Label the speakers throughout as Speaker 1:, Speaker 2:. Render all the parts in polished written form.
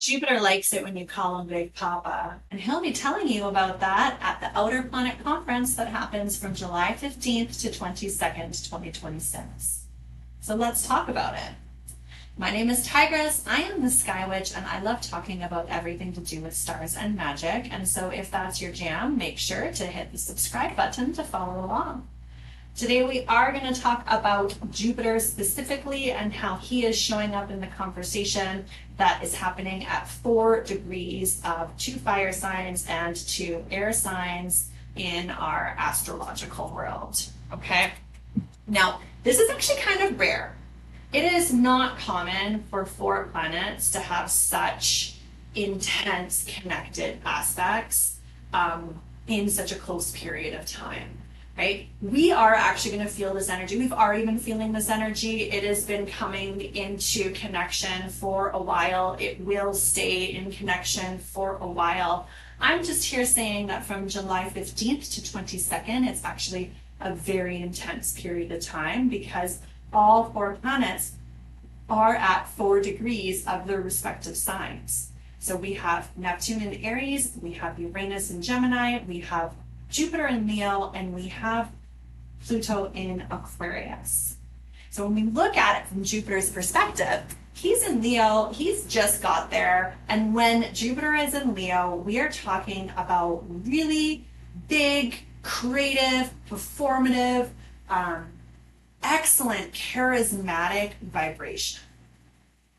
Speaker 1: Jupiter likes it when you call him Big Papa, and he'll be telling you about that at the Outer Planet Conference that happens from July 15th to 22nd, 2026. So let's talk about it. My name is Tigris, I am the Sky Witch, and I love talking about everything to do with stars and magic, and so if that's your jam, make sure to hit the subscribe button to follow along. Today we are going to talk about Jupiter specifically and how he is showing up in the conversation that is happening at 4 degrees of 2 fire signs and 2 air signs in our astrological world. Okay? Now, this is actually kind of rare. It is not common for 4 planets to have such intense connected aspects in such a close period of time. Right? We are actually going to feel this energy. We've already been feeling this energy. It has been coming into connection for a while. It will stay in connection for a while. I'm just here saying that from July 15th to 22nd, it's actually a very intense period of time because all 4 planets are at 4 degrees of their respective signs. So we have Neptune in Aries, we have Uranus in Gemini, we have Jupiter in Leo, and we have Pluto in Aquarius. So when we look at it from Jupiter's perspective, he's in Leo, he's just got there, and when Jupiter is in Leo, we are talking about really big, creative, performative, excellent, charismatic vibration.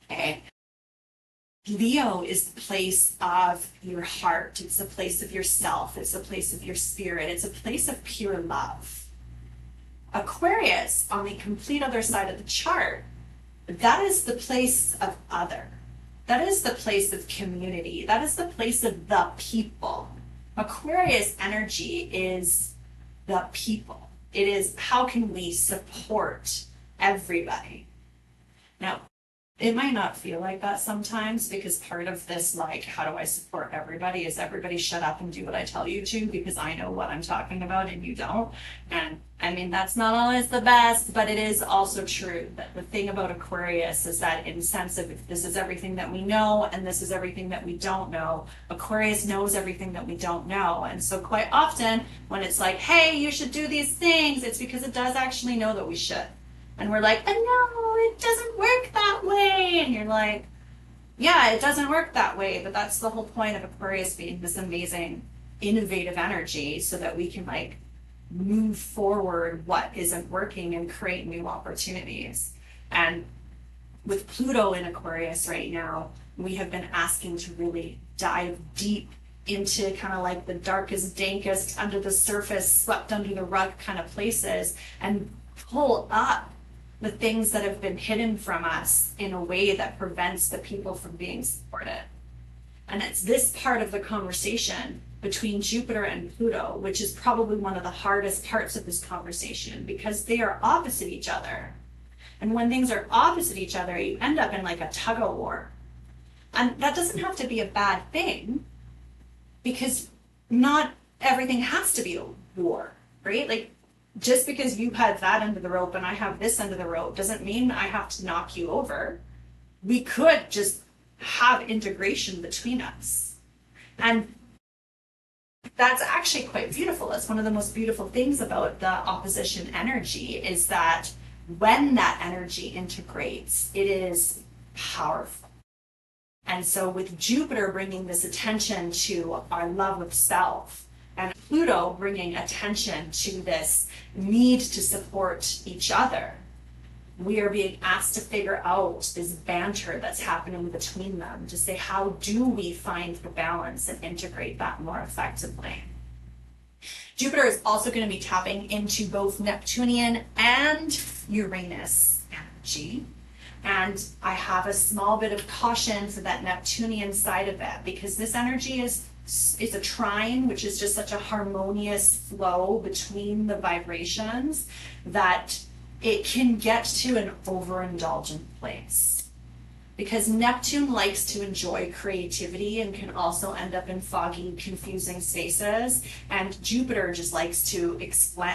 Speaker 1: Okay. Leo is the place of your heart. It's a place of yourself. It's a place of your spirit. It's a place of pure love. Aquarius, on the complete other side of the chart, that is the place of other. That is the place of community. That is the place of the people. Aquarius energy is the people. It is how can we support everybody. Now, it might not feel like that sometimes because part of this, like, how do I support everybody is everybody shut up and do what I tell you to because I know what I'm talking about and you don't. And I mean, that's not always the best, but it is also true that the thing about Aquarius is that in the sense of if this is everything that we know and this is everything that we don't know, Aquarius knows everything that we don't know. And so quite often when it's like, hey, you should do these things, it's because it does actually know that we should. And we're like, oh, no, it doesn't work that way. And you're like, yeah, it doesn't work that way. But that's the whole point of Aquarius being this amazing, innovative energy so that we can like move forward what isn't working and create new opportunities. And with Pluto in Aquarius right now, we have been asking to really dive deep into kind of like the darkest, dankest, under the surface, swept under the rug kind of places and pull up the things that have been hidden from us in a way that prevents the people from being supported. And it's this part of the conversation between Jupiter and Pluto, which is probably one of the hardest parts of this conversation because they are opposite each other. And when things are opposite each other, you end up in like a tug of war. And that doesn't have to be a bad thing because not everything has to be a war, right? Like, just because you had that end of the rope and I have this end of the rope doesn't mean I have to knock you over. We could just have integration between us. And that's actually quite beautiful. That's one of the most beautiful things about the opposition energy is that when that energy integrates, it is powerful. And so with Jupiter bringing this attention to our love of self, and Pluto bringing attention to this need to support each other, we are being asked to figure out this banter that's happening between them to say, how do we find the balance and integrate that more effectively? Jupiter is also going to be tapping into both Neptunian and Uranus energy. And I have a small bit of caution for that Neptunian side of it because this energy is a trine, which is just such a harmonious flow between the vibrations that it can get to an overindulgent place. Because Neptune likes to enjoy creativity and can also end up in foggy, confusing spaces, and Jupiter just likes to expand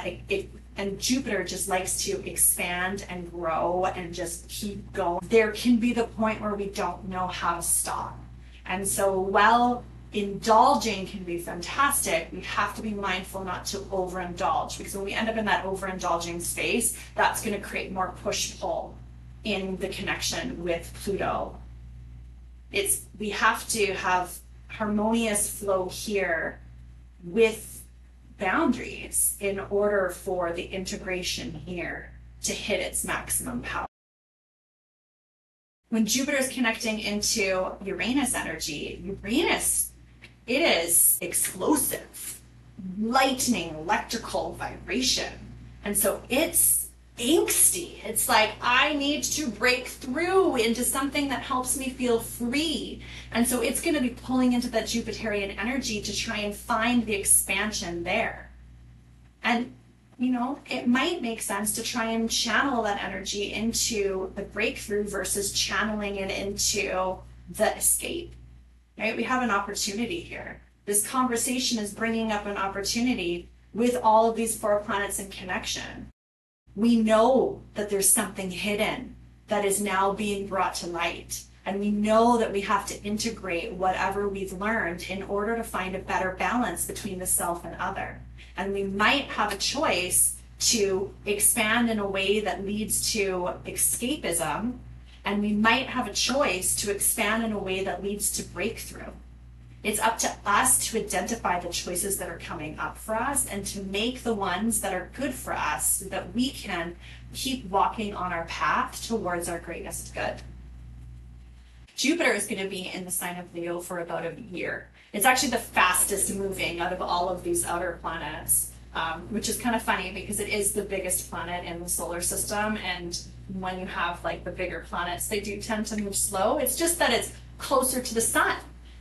Speaker 1: and grow and just keep going. There can be the point where we don't know how to stop. And so while indulging can be fantastic, we have to be mindful not to overindulge, because when we end up in that overindulging space, that's going to create more push-pull in the connection with Pluto. We have to have harmonious flow here with boundaries in order for the integration here to hit its maximum power. When Jupiter is connecting into Uranus energy, Uranus, it is explosive, lightning, electrical vibration. And so it's angsty. It's like, I need to break through into something that helps me feel free. And so it's going to be pulling into that Jupiterian energy to try and find the expansion there. And, you know, it might make sense to try and channel that energy into the breakthrough versus channeling it into the escape. Right? We have an opportunity here. This conversation is bringing up an opportunity with all of these 4 planets in connection. We know that there's something hidden that is now being brought to light. And we know that we have to integrate whatever we've learned in order to find a better balance between the self and other. And we might have a choice to expand in a way that leads to escapism, and we might have a choice to expand in a way that leads to breakthrough. It's up to us to identify the choices that are coming up for us and to make the ones that are good for us so that we can keep walking on our path towards our greatest good. Jupiter is going to be in the sign of Leo for about a year. It's actually the fastest moving out of all of these outer planets, which is kind of funny because it is the biggest planet in the solar system. And when you have like the bigger planets, they do tend to move slow. It's just that it's closer to the sun.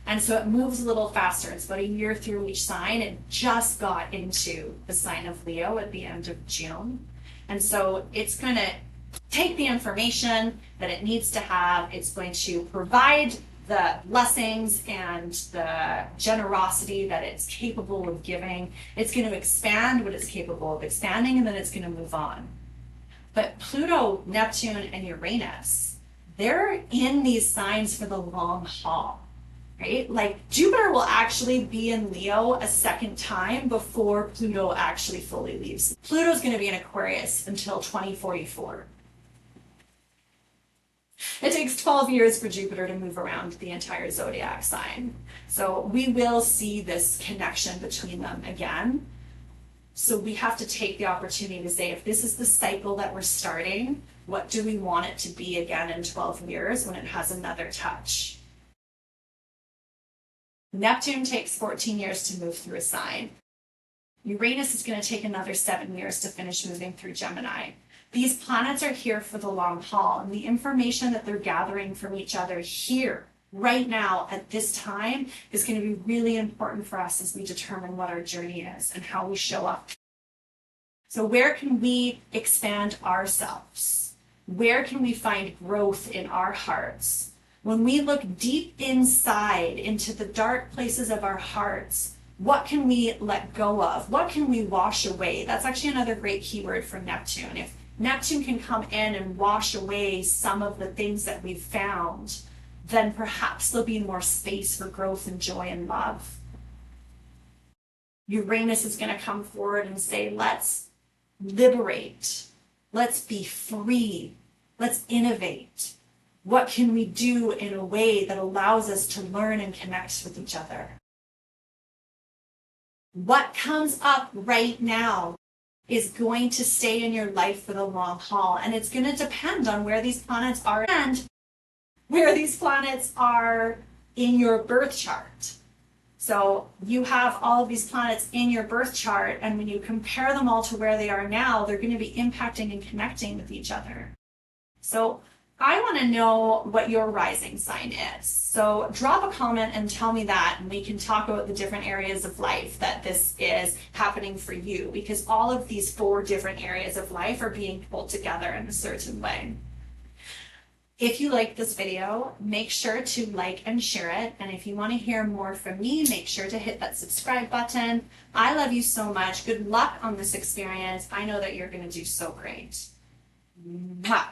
Speaker 1: And so it moves a little faster. It's about a year through each sign. It just got into the sign of Leo at the end of June. And so it's going to take the information that it needs to have. It's going to provide the blessings and the generosity that it's capable of giving. It's going to expand what it's capable of expanding, and then it's going to move on. But Pluto, Neptune, and Uranus, they're in these signs for the long haul, right? Like Jupiter will actually be in Leo a second time before Pluto actually fully leaves. Pluto's going to be in Aquarius until 2044. It takes 12 years for Jupiter to move around the entire zodiac sign. So we will see this connection between them again. So we have to take the opportunity to say, if this is the cycle that we're starting, what do we want it to be again in 12 years when it has another touch? Neptune takes 14 years to move through a sign. Uranus is going to take another 7 years to finish moving through Gemini. These planets are here for the long haul, and the information that they're gathering from each other here, right now, at this time, is going to be really important for us as we determine what our journey is and how we show up. So where can we expand ourselves? Where can we find growth in our hearts? When we look deep inside into the dark places of our hearts, what can we let go of? What can we wash away? That's actually another great keyword for Neptune. If Neptune can come in and wash away some of the things that we've found, then perhaps there'll be more space for growth and joy and love. Uranus is going to come forward and say, let's liberate. Let's be free. Let's innovate. What can we do in a way that allows us to learn and connect with each other? What comes up right now is going to stay in your life for the long haul. And it's going to depend on where these planets are and where these planets are in your birth chart. So you have all of these planets in your birth chart, and when you compare them all to where they are now, they're going to be impacting and connecting with each other. So I want to know what your rising sign is. So drop a comment and tell me that, and we can talk about the different areas of life that this is happening for you, because all of these 4 different areas of life are being pulled together in a certain way. If you like this video, make sure to like and share it. And if you want to hear more from me, make sure to hit that subscribe button. I love you so much. Good luck on this experience. I know that you're going to do so great. Mwah.